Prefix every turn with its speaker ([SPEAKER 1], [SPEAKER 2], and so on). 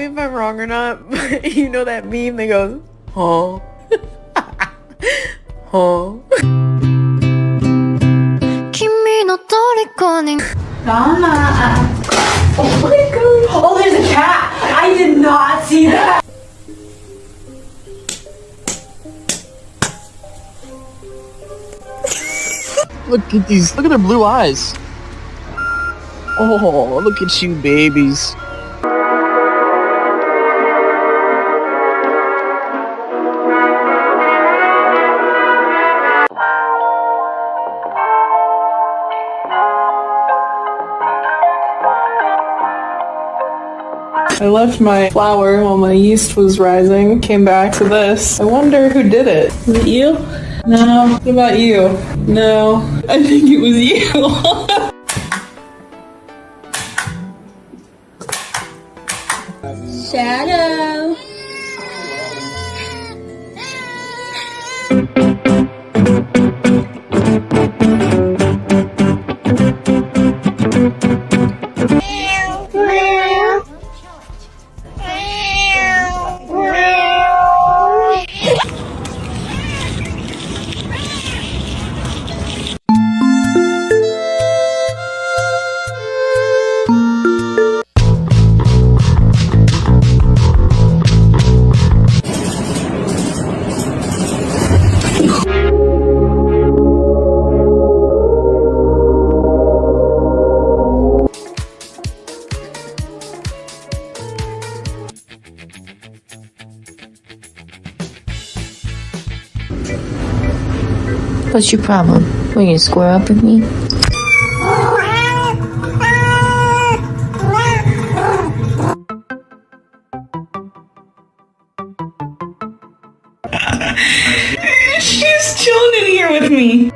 [SPEAKER 1] me if I'm wrong or not, but you know that meme that goes, huh? Huh?
[SPEAKER 2] 君の虜に
[SPEAKER 3] Donna. Oh my god. Oh, there's a cat. I did not see that.
[SPEAKER 4] Look at these. Look at their blue eyes. Oh, look at you, babies.
[SPEAKER 5] I left my flour while my yeast was rising, came back to this. I wonder who did it. Was it you? No. What about you? No. I think it was you.
[SPEAKER 3] Shadow.
[SPEAKER 6] What's your problem? Will you square up with me?
[SPEAKER 5] She's chilling in here with me.